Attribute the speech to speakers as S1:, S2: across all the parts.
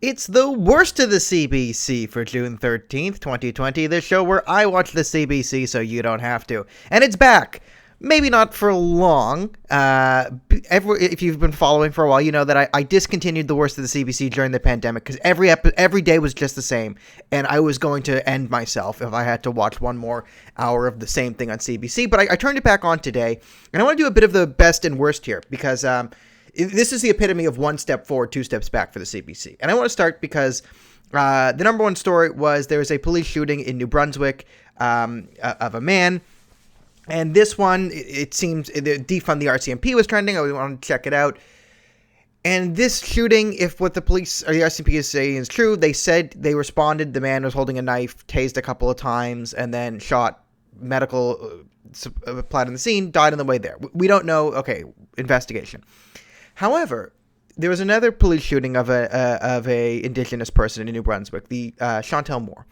S1: It's the worst of the CBC for June 13th, 2020, the show where I watch the CBC so you don't have to. And it's back. Maybe not for long. If you've been following for a while, you know that I discontinued the worst of the CBC during the pandemic because every day was just the same, and I was going to end myself if I had to watch one more hour of the same thing on CBC. But I turned it back on today, and I want to do a bit of the best and worst here because this is the epitome of one step forward, two steps back for the CBC. And I want to start because the number one story was there was a police shooting in New Brunswick of a man. And this one, it seems, the defund the RCMP was trending. I wanted to check it out. And this shooting, if what the police or the RCMP is saying is true, they said they responded. The man was holding a knife, tased a couple of times, and then shot. Medical applied on the scene, died on the way there. We don't know. Okay, investigation. However, there was another police shooting of a indigenous person in New Brunswick, the Chantel Moore.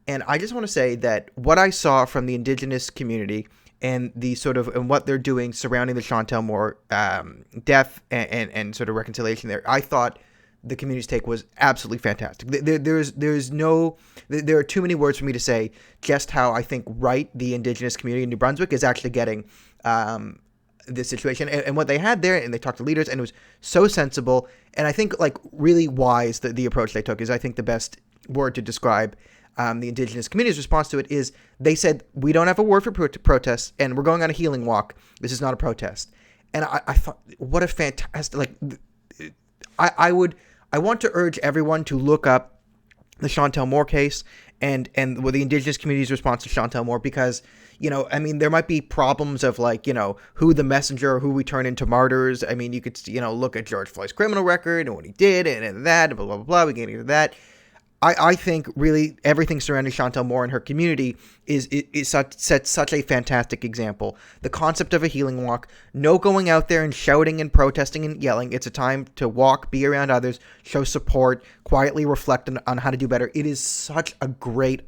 S1: And I just want to say that what I saw from the indigenous community and the sort of and what they're doing surrounding the Chantel Moore death and sort of reconciliation there, I thought the community's take was absolutely fantastic. There are too many words for me to say just how I think right the indigenous community in New Brunswick is actually getting this situation and what they had there, and they talked to leaders, and it was so sensible, and I think like really wise. The approach they took is, I think, the best word to describe the indigenous community's response to it is they said, we don't have a word for protests, and we're going on a healing walk. This is not a protest. And I thought, what a fantastic, I want to urge everyone to look up the Chantel Moore case and with the indigenous community's response to Chantel Moore, because, you know, I mean, there might be problems of like, you know, who the messenger or who we turn into martyrs. I mean, you could, you know, look at George Floyd's criminal record and what he did and that, blah, blah, blah, blah. We get into that. I think really everything surrounding Chantel Moore and her community sets such a fantastic example. The concept of a healing walk, no going out there and shouting and protesting and yelling. It's a time to walk, be around others, show support, quietly reflect on how to do better. It is such a great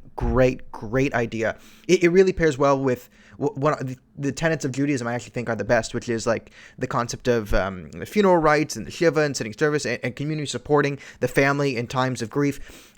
S1: idea. It really pairs well with one of the tenets of Judaism I actually think are the best, which is like the concept of the funeral rites and the Shiva and sitting service and community supporting the family in times of grief.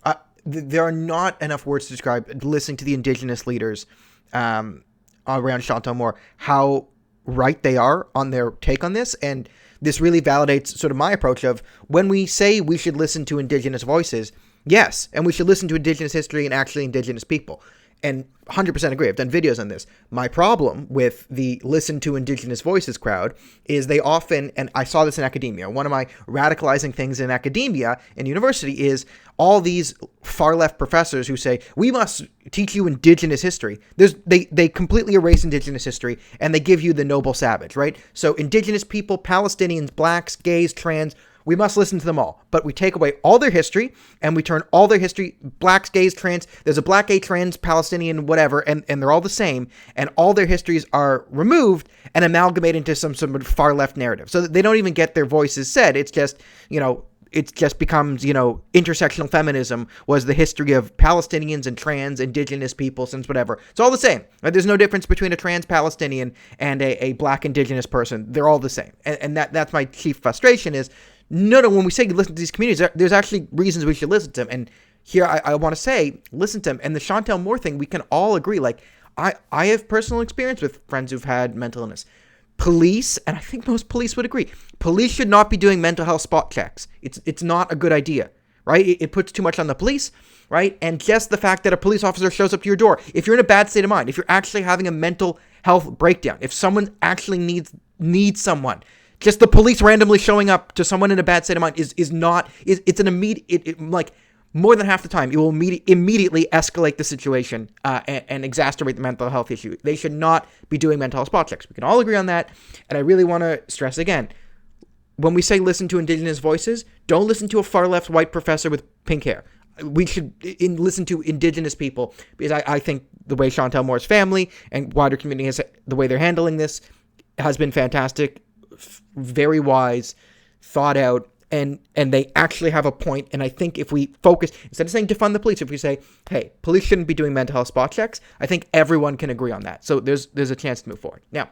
S1: There are not enough words to describe listening to the indigenous leaders around Chantel Moore, how right they are on their take on this. And this really validates sort of my approach of when we say we should listen to indigenous voices, yes, and we should listen to indigenous history and actually indigenous people. And 100% agree. I've done videos on this. My problem with the listen to indigenous voices crowd is they often, and I saw this in academia, one of my radicalizing things in academia and university is all these far left professors who say, we must teach you indigenous history. They completely erase indigenous history and they give you the noble savage, right? So indigenous people, Palestinians, blacks, gays, trans, we must listen to them all, but we take away all their history and we turn all their history, blacks, gays, trans, there's a black, gay, trans, Palestinian, whatever, and they're all the same, and all their histories are removed and amalgamated into some far left narrative. So they don't even get their voices said. It's just, you know, it just becomes, you know, intersectional feminism was the history of Palestinians and trans, indigenous people since whatever. It's all the same. Right? There's no difference between a trans Palestinian and a black indigenous person. They're all the same. And that's my chief frustration is, no, when we say listen to these communities, there's actually reasons we should listen to them. And here I want to say, listen to them. And the Chantel Moore thing, we can all agree. Like, I have personal experience with friends who've had mental illness. Police, and I think most police would agree, police should not be doing mental health spot checks. It's not a good idea, right? It puts too much on the police, right? And just the fact that a police officer shows up to your door, if you're in a bad state of mind, if you're actually having a mental health breakdown, if someone actually needs someone, just the police randomly showing up to someone in a bad state of mind it's an immediate, like more than half the time, it will immediately escalate the situation and exacerbate the mental health issue. They should not be doing mental health spot checks. We can all agree on that. And I really want to stress again, when we say listen to indigenous voices, don't listen to a far left white professor with pink hair. We should listen to indigenous people, because I think the way Chantel Moore's family and wider community the way they're handling this has been fantastic. Very wise, thought out, and they actually have a point. And I think if we focus, instead of saying defund the police, if we say, hey, police shouldn't be doing mental health spot checks, I think everyone can agree on that. So there's a chance to move forward. Now,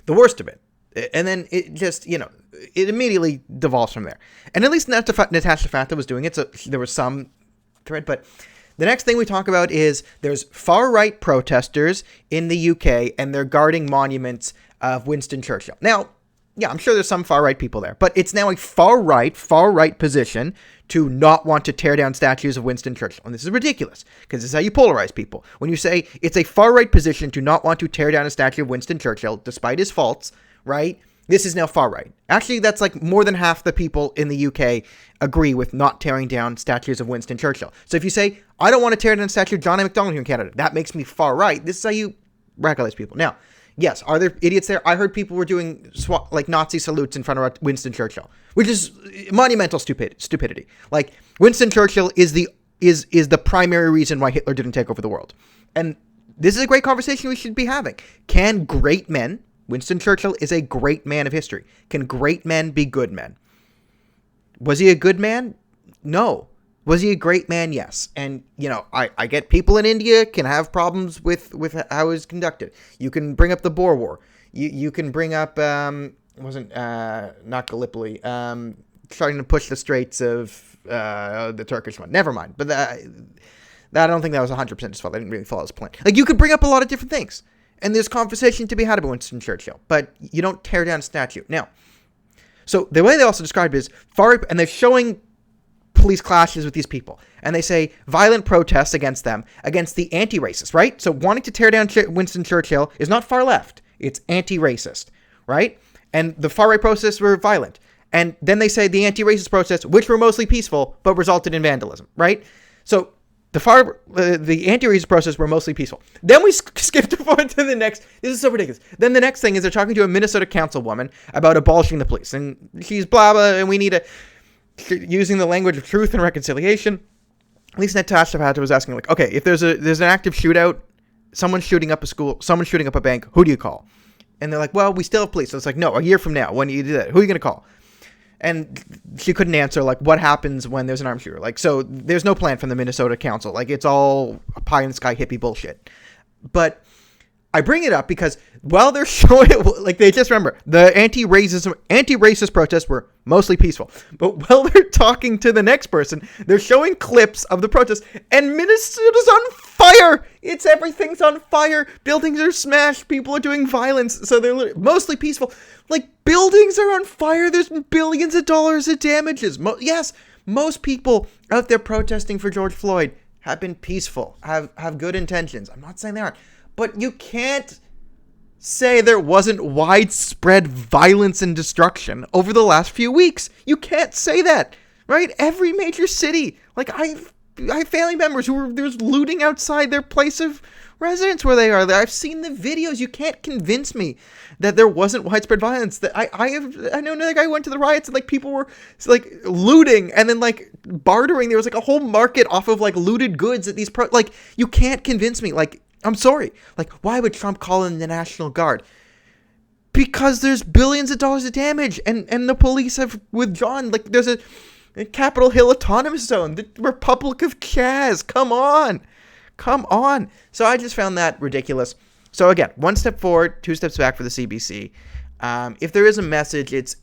S1: the worst of it, And then it just, it immediately devolves from there. And at least Natasha Fatha was doing it, so there was some thread. But the next thing we talk about is there's far-right protesters in the UK, and they're guarding monuments of Winston Churchill. Now, yeah, I'm sure there's some far-right people there, but it's now a far-right position to not want to tear down statues of Winston Churchill. And this is ridiculous, because this is how you polarize people. When you say it's a far-right position to not want to tear down a statue of Winston Churchill, despite his faults, right? This is now far-right. Actually, that's like more than half the people in the UK agree with not tearing down statues of Winston Churchill. So if you say, I don't want to tear down a statue of John A. Macdonald here in Canada, that makes me far-right. This is how you radicalize people. Now, yes, are there idiots there? I heard people were doing Nazi salutes in front of Winston Churchill, which is monumental stupidity. Like, Winston Churchill is the primary reason why Hitler didn't take over the world. And this is a great conversation we should be having. Can great men, Winston Churchill is a great man of history, can great men be good men? Was he a good man? No. Was he a great man? Yes. And, I get people in India can have problems with how it was conducted. You can bring up the Boer War. You can bring up, not Gallipoli, trying to push the Straits of the Turkish one. Never mind. But that I don't think that was 100% his fault. I didn't really follow his plan. Like, you could bring up a lot of different things. And there's conversation to be had about Winston Churchill. But you don't tear down a statue. Now, so the way they also describe it is and they're showing police clashes with these people, and they say violent protests against them, against the anti-racist, right? So wanting to tear down Winston Churchill is not far left, it's anti-racist, right? And the far right protests were violent, and then they say the anti-racist protests, which were mostly peaceful but resulted in vandalism, right? So the anti-racist protests were mostly peaceful. Then we skipped forward to the next. This is so ridiculous. Then the next thing is they're talking to a Minnesota councilwoman about abolishing the police, and she's blah blah, and we need to, using the language of truth and reconciliation. At least Natasha Fatha was asking, like, okay, if there's an active shootout, someone's shooting up a school, someone's shooting up a bank, who do you call? And they're like, well, we still have police. So it's like, no, a year from now, when you do that, who are you going to call? And she couldn't answer, like, what happens when there's an armed shooter. Like, so there's no plan from the Minnesota Council. Like, it's all pie in the sky hippie bullshit. But I bring it up because while they're showing, like, they just remember the anti-racist protests were mostly peaceful. But while they're talking to the next person, they're showing clips of the protests, and Minnesota's on fire. Everything's on fire. Buildings are smashed. People are doing violence. So they're mostly peaceful. Like, buildings are on fire. There's billions of dollars of damages. Yes, most people out there protesting for George Floyd have been peaceful, have good intentions. I'm not saying they aren't. But you can't say there wasn't widespread violence and destruction over the last few weeks. You can't say that, right? Every major city, like, I have family members there's looting outside their place of residence where they are. I've seen the videos. You can't convince me that there wasn't widespread violence. That I know another guy who went to the riots and, like, people were, like, looting and then, like, bartering. There was, like, a whole market off of, like, looted goods at these like, you can't convince me. Like, I'm sorry. Like, why would Trump call in the National Guard? Because there's billions of dollars of damage, and the police have withdrawn. Like, there's a Capitol Hill Autonomous Zone, the Republic of Chaz. Come on. So I just found that ridiculous. So again, one step forward, two steps back for the CBC. If there is a message, it's,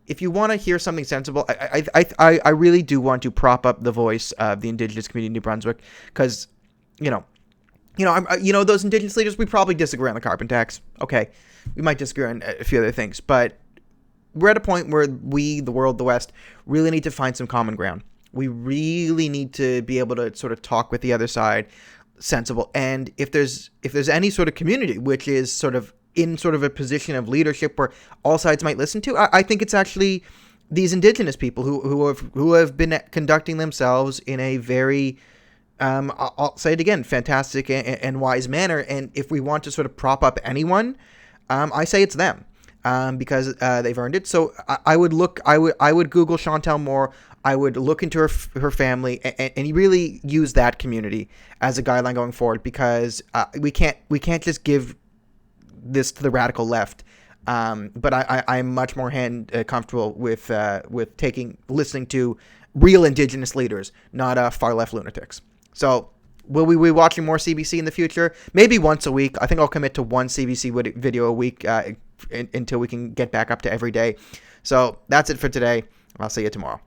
S1: if you want to hear something sensible, I really do want to prop up the voice of the Indigenous community in New Brunswick, because, those Indigenous leaders, we probably disagree on the carbon tax. Okay, we might disagree on a few other things, but we're at a point where we, the world, the West, really need to find some common ground. We really need to be able to sort of talk with the other side, sensible. And if there's any sort of community which is sort of in sort of a position of leadership where all sides might listen to, I think it's actually these Indigenous people who have been conducting themselves in a very I'll say it again, fantastic and wise manner. And if we want to sort of prop up anyone, I say it's them, because they've earned it. So I would Google Chantel Moore. I would look into her family and really use that community as a guideline going forward, because we can't just give this to the radical left. But I'm much more comfortable with listening to real Indigenous leaders, not far left lunatics. So will we be watching more CBC in the future? Maybe once a week. I think I'll commit to one CBC video a week until we can get back up to every day. So that's it for today. I'll see you tomorrow.